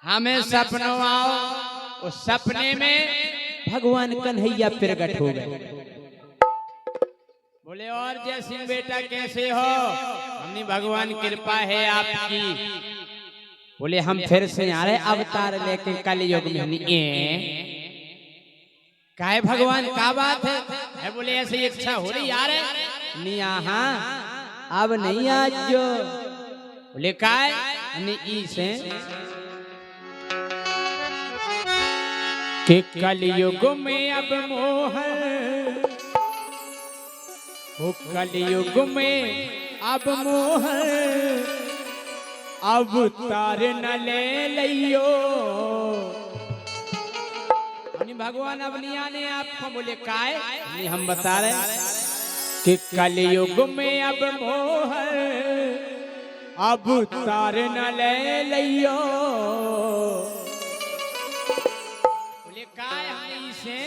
हमें सपनों आओ, उस सपने में भगवान कन्हैया प्रकट हो गए। बोले और जय सिंह बेटा कैसे हो? हमने भगवान कृपा है आपकी। बोले हम फिर से आ रहे अवतार लेके कलयुग में। काहे भगवान का बात है? बोले ऐसी इच्छा हो रही यार नहीं अब नहीं आज जो। बोले काय नहीं से कि कलयुग में अब मोह, वो कलयुग में अब मोह अवतार न ले लियो। भगवान अब नहीं आने आपको। बोले काय नहीं हम बता रहे कि कलयुग में अब मोह अवतार न ले लियो। बोले काय हमी से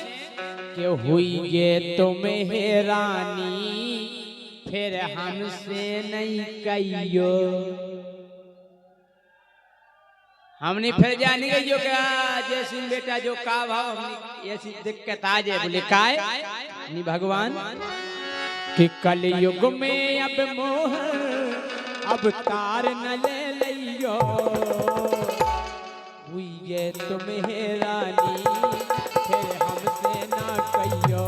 कि हुई ये तुम्हें रानी फिर हमसे नहीं कहियो। हमने फिर जानी गई जो क्या जय सिंह बेटा जो का भाव हमने ऐसी दिक्कत आ जाए। बोले काय नहीं भगवान कि कलयुग में अब मोह अवतार न ले लियो। हुई ये तुम्हें रानी फिर हमसे ना कहियो।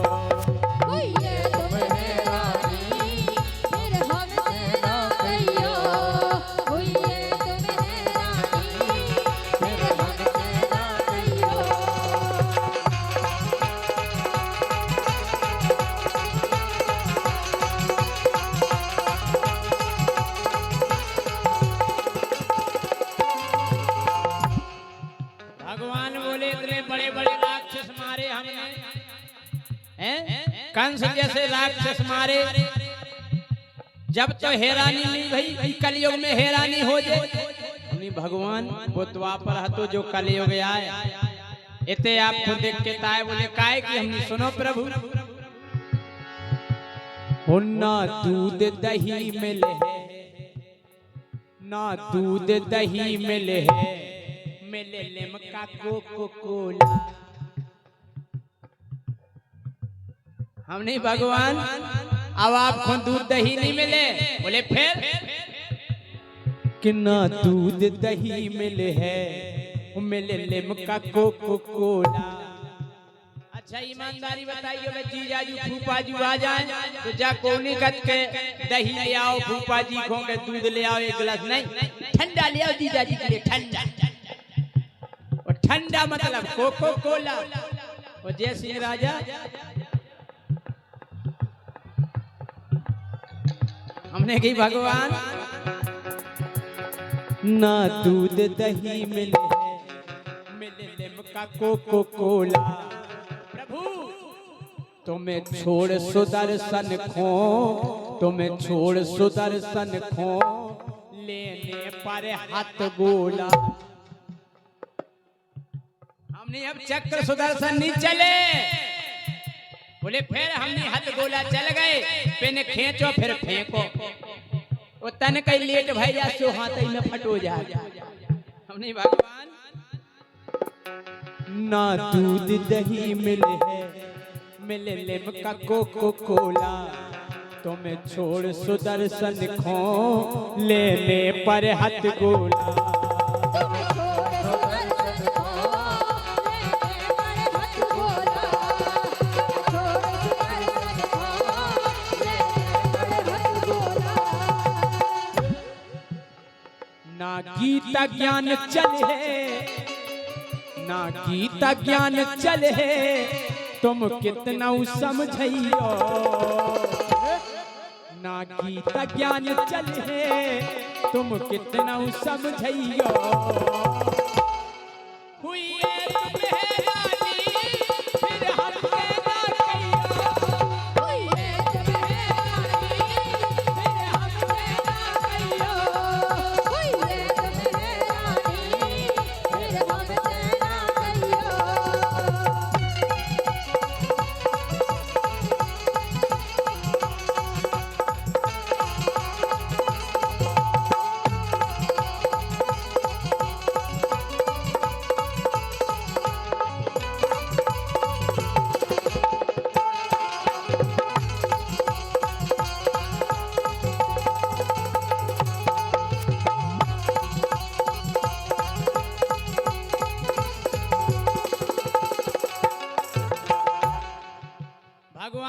भगवान बोले इतने बड़े बड़े राक्षस मारे हमने, कंस जैसे राक्षस मारे, जब तो हैरानी नहीं भाई कलयुग में हैरानी हो जाए। भगवान वो द्वापर हतो जो कलयुग आए इतने आपको देख के ताए। बोले काय कि हमने सुनो प्रभु ना दूध दही मिले ना दूध दही मिले मिले लिमका कोको कोला। हमने भगवान अब आपको दूध दही नहीं मिले। बोले फिर कि ना दूध दही मिले है मिले लिमका कोको कोला। अच्छा ईमानदारी बताइए मैं जीजाजू फूफाजू आ जाए तो जा कोनी कट के दही ले आओ, फूफाजी को के दूध ले आओ एक गिलास नहीं ठंडा ले आओ जीजाजी के लिए ठंडा। और ठंडा मतलब कोको कोला। और जय सिंह राजा हमने कही भगवान ना दूध दही मिले मिले लिमका कोको कोला। प्रभु तुम्हें छोड़ सुदर्शन खो, तुम्हें छोड़ सुदर्शन खो लेने पर हाथ गोला। हमने अब चक्र सुदर्शन नहीं चले। बोले फिर हमने हाथ गोला चल गए, पेन खींचो फिर फेंको। वो तन कई लेट भाई जा सो हाथ में फटो जा। हमने भगवान ना दूध दही मिले है मिले लिमका कोको कोला। तुम्हें छोड़ सुदर्शन खो लेने पर हाथ गोला। ना गीता ज्ञान चले ना गीता ज्ञान चले तुम कितना समझियो। ना गीता ज्ञान चले तुम कितना समझियो। हुई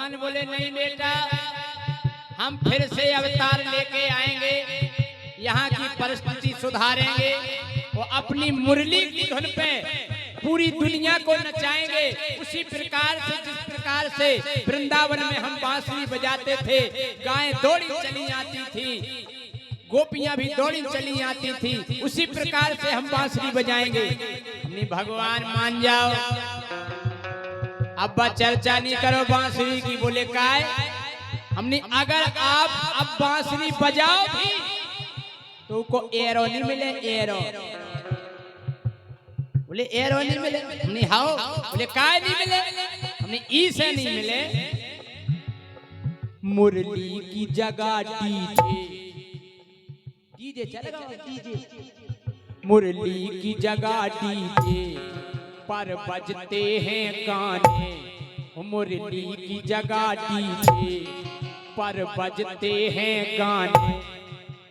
भगवान बोले नहीं बेटा, हम फिर से अवतार लेके आएंगे, यहाँ की परिस्थिति सुधारेंगे और अपनी मुरली की धुन पे पूरी दुनिया को नचाएंगे। उसी प्रकार से जिस प्रकार से वृंदावन में हम बांसुरी बजाते थे, गायें दौड़ी चली आती थी, गोपियां भी दौड़ी चली आती थी, उसी प्रकार से हम बांसुरी बजाएंगे। हमने भगवान मान जाओ, अब्बा चर्चा नहीं करो बांसुरी की। बोले काय? हमने अगर आप अब बांसुरी बजाओ भी तो को एरो नहीं मिले, एरो। बोले एरो नहीं मिले। हमने हाओ। बोले काय नहीं मिले? हमने ई से नहीं मिले। मुरली की जगह डीजे, डीजे चलेगा, डीजे। मुरली की जगह डीजे पर बजते हैं गाने, मुरली की जगह डीजे पर बजते हैं गाने।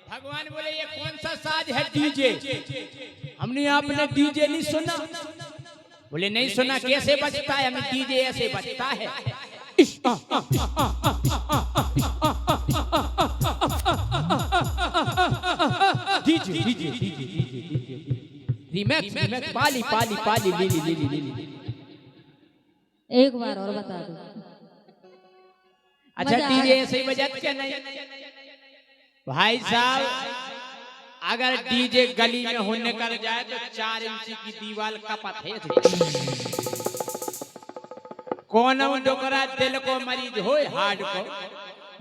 भगवान बोले ये कौन सा साज है डीजे? हमने आपने डीजे नहीं सुना? बोले नहीं सुना। कैसे बजता है? हमें डीजे ऐसे बजता है, DJ DJ DJ remix remix पाली पाली पाली लीली लीली लीली। एक बार और बता दो। अच्छा डीजे ऐसे ही बजाते क्या? नहीं भाई साहब, अगर डीजे गली में होने कर जाए तो 4 इंची की दीवार कपत है। कौन डोकरा दिल को मरीज हो, हार्ट को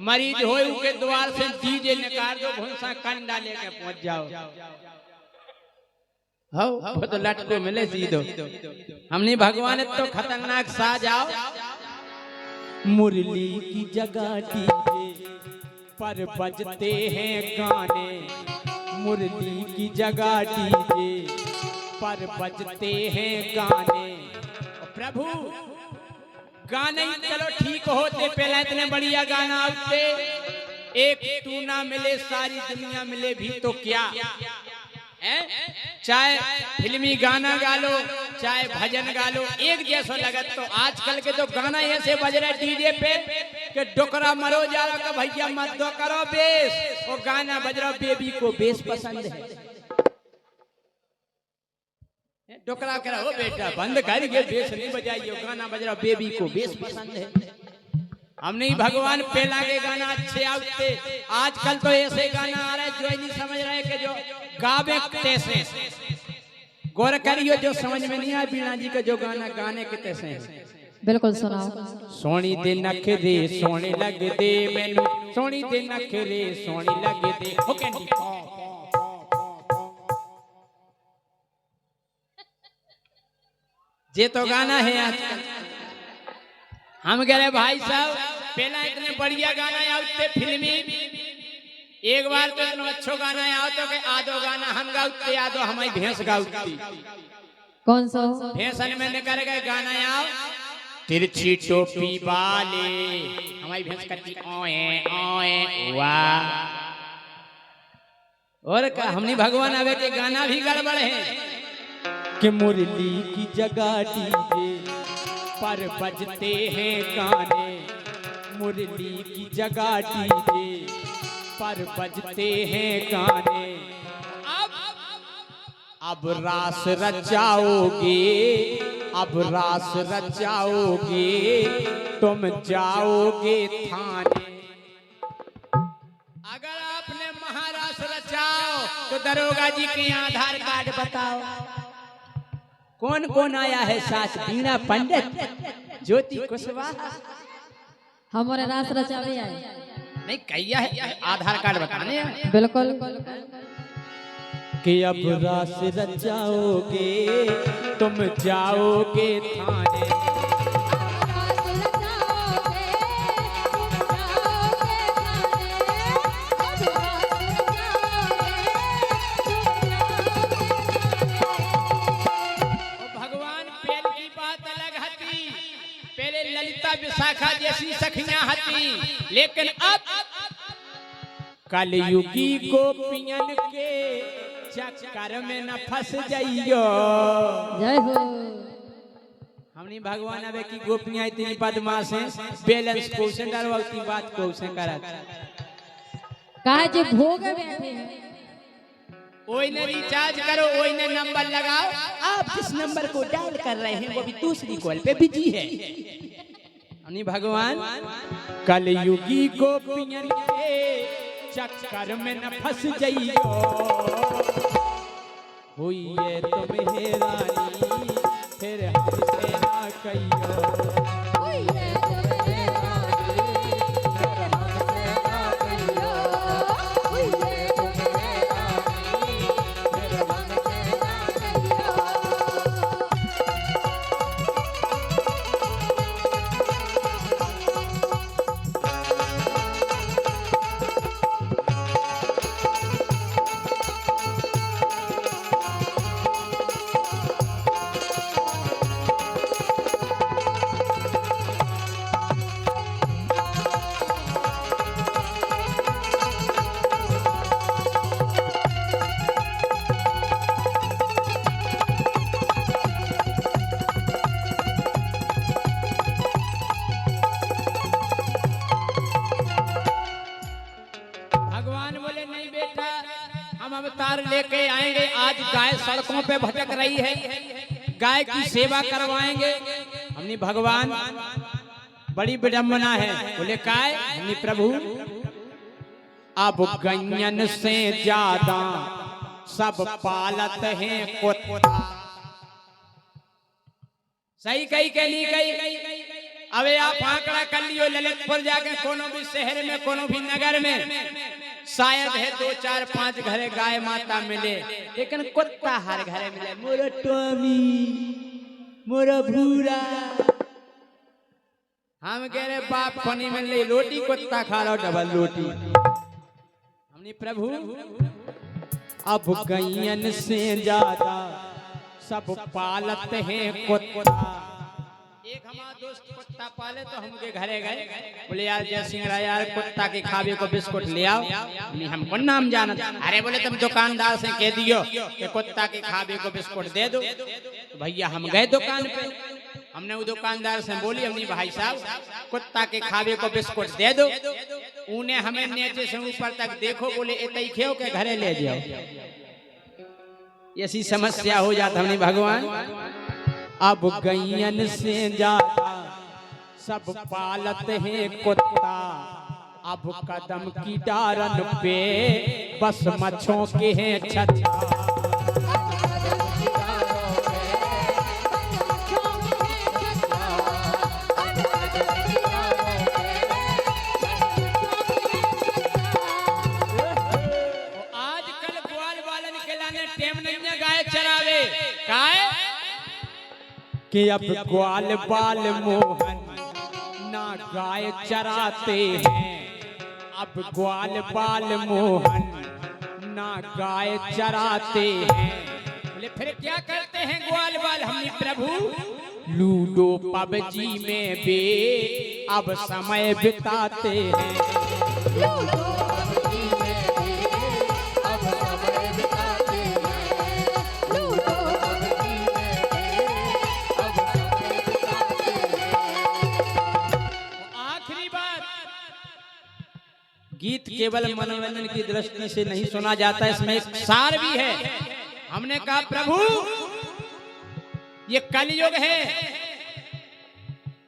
मरीज हो, उनके द्वार से डीजे निकाल दो, भूसा कंडा लेके पहुंच जाओ। वो तो लटको मिले सीधो। हमने भगवान तो खतरनाक साजाओ। मुरली की जगह डीजे पर बजते हैं गाने, मुरली की जगह डीजे पर बजते हैं गाने। प्रभु गाने ही चलो ठीक होते, पहले इतने बढ़िया गाना आते, एक तू ना मिले सारी दुनिया मिले भी तो क्या है? चाहे फिल्मी गाना गा लो, चाहे भजन गा लो, एक जैसा लगत। तो आजकल के तो गाना ऐसे बज रहे डीजे पे कि डोकरा मरो जा रहा का भैया मत दो करो बेस, और गाना बज रहा बेबी को बेस पसंद है। डोकरा कह रहा हो बेटा बंद कर, ये बेस नहीं बजाइए, गाना बज रहा बेबी को बेस पसंद है। हमने भगवान पहला के गाना अच्छे आते, आजकल तो ऐसे गाना आ रहे जो नहीं समझ रहे कि जो गावे तैसे गौर करियो, जो समझ में नहीं आया बीणा जी का जो गाना गाने के तैसे हैं। बिल्कुल सुनाओ। सोनी दे नखरे सोने लग दे मैनू, सोनी दे नखरे सोनी लग दे हो कैंडी। ये तो गाना है आजकल। हम कह रहे भाई साहब पहला इतने बढ़िया गाना आते फिल्मी, एक बार तो इतना अच्छा गाना आओ तो के आधो गाना हम गाते, आधो हमारी भैंस गाती। कौन सा? भैंसन में निकल गए गाना आओ, तिरछी टोपी वाले हमारी भैंस करती ओए ओए वाह। और का हमने भगवान आवे के गाना भी गड़बड़ है कि मुरली की जगह डीजे पर बजते हैं गाने, मुरली की जगह डीजे पर बजते हैं गाने। अब रास रचाओगे, अब रास रचाओगे, तुम जाओगे थाने। अगर आपने महारास रचाओ तो दरोगा जी के आधार कार्ड बताओ। कौन कौन आया है साथ? बीणा पंडित, ज्योति कुशवाहा। हमारे रास रचावे आए नहीं कैया है, आधार कार्ड बताने हैं। बिल्कुल। कि अब रास रचाओगे तुम जाओगे थाने। विशाखा जैसी सखियां हती, लेकिन अब कलयुगी गोपियन के चक्कर में न फंस जाइयो। जय हो। हमने भगवान अबे की गोपियां इतनी बदमाश हैं, बैलेंस क्वेश्चन डरवा की बात क्वेश्चन करत। कहा जे भोग बैठे हैं। ओई ने रिचार्ज करो, ओई ने नंबर लगाओ, आप जिस नंबर को डायल कर रहे हैं वो भी दूसरी कॉल पे बिजी है। हमने भगवान कलयुगी गोपियन के चक्कर में न फंस जाइयो, हुई है तुम्हें रानी फिर हमसे ना कहियो। अवतार लेके आएंगे, आज गाय सड़कों पे भटक रही है, गाय की सेवा करवाएंगे। हमने भगवान बड़ी विडंबना है, बोले काय हमने प्रभु अब गैयन से ज्यादा सब पालत हैं कुत्ता। सही कही के नहीं कही। अबे आप आंकड़ा कर लियो, ललितपुर जाके कोनो भी शहर में कोनो भी नगर में शायद है 2 4 5 घरे गाय माता मिले, लेकिन कुत्ता हर घरे मिले। मोरा टॉमी, मोरा भूरा। हम कह रहे बाप पानी में ले रोटी, कुत्ता खा रहा डबल रोटी। हमने प्रभु अब गैयन से ज्यादा सब पालत हैं कुत्ता। एक हमारा दोस्त कुत्ता पाले तो हम के घरे गए, बोले यार जय सिंह राय यार कुत्ता के खावे को बिस्कुट ले आओ। नहीं हमको नाम जाना। अरे बोले तुम दुकानदार से कह दियो कि कुत्ता के खावे को बिस्कुट दे दो। तो भैया हम गए दुकान पे, हमने वो दुकानदार से बोली हमने भाई साहब कुत्ता के खावे को बिस्कुट दे दो। उन्हें हमें नीचे से ऊपर तक देखो, बोले इतई खेओ के घरे ले जाओ। ऐसी समस्या हो जाता। हमने भगवान अब गैयन से ज्यादा सब पालत हैं कुत्ता, अब कदम की डारन पे बस मच्छों के हैं छत्ता। आजकल ग्वाल वालन के लाने टेम नहीं है गाय चरावे काय कि अब ग्वाल बाल मोहन ना गाय चराते हैं। अब ग्वाल बाल मोहन ना गाय चराते हैं। बोले फिर क्या करते हैं ग्वाल बाल? हमने प्रभु लूडो पबजी में बे अब समय बिताते हैं। गीत केवल मनोरंजन की दृष्टि से नहीं सुना जाता, इसमें एक सार भी है। हमने कहा प्रभु ये कलयुग है,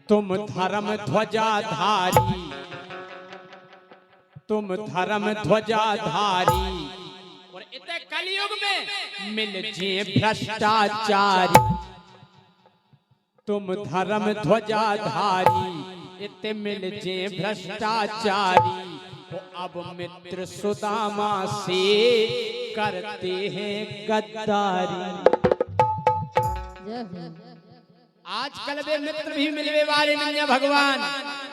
तुम धर्म ध्वजाधारी, तुम धर्म ध्वजाधारी, और इतने कलयुग में मिल जे भ्रष्टाचारी। तुम धर्म ध्वजाधारी, इतने मिल जे भ्रष्टाचारी। वो अब मित्र सुदामा से करते हैं गद्दारी। आजकल वे मित्र भी मिलवे वाले नहीं है भगवान।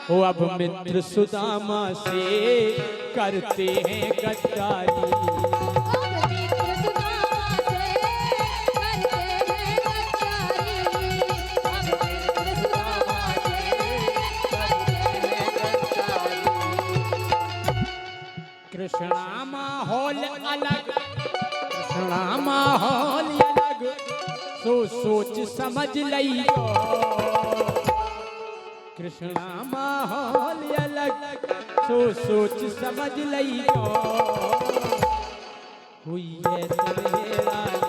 वो अब मित्र सुदामा से करते हैं गद्दारी। कृष्णा माहौल अलग, कृष्णा माहौल अलग, सोच समझ लई कृष्णा माहौल अलग सोच समझ लई हुई है तेरा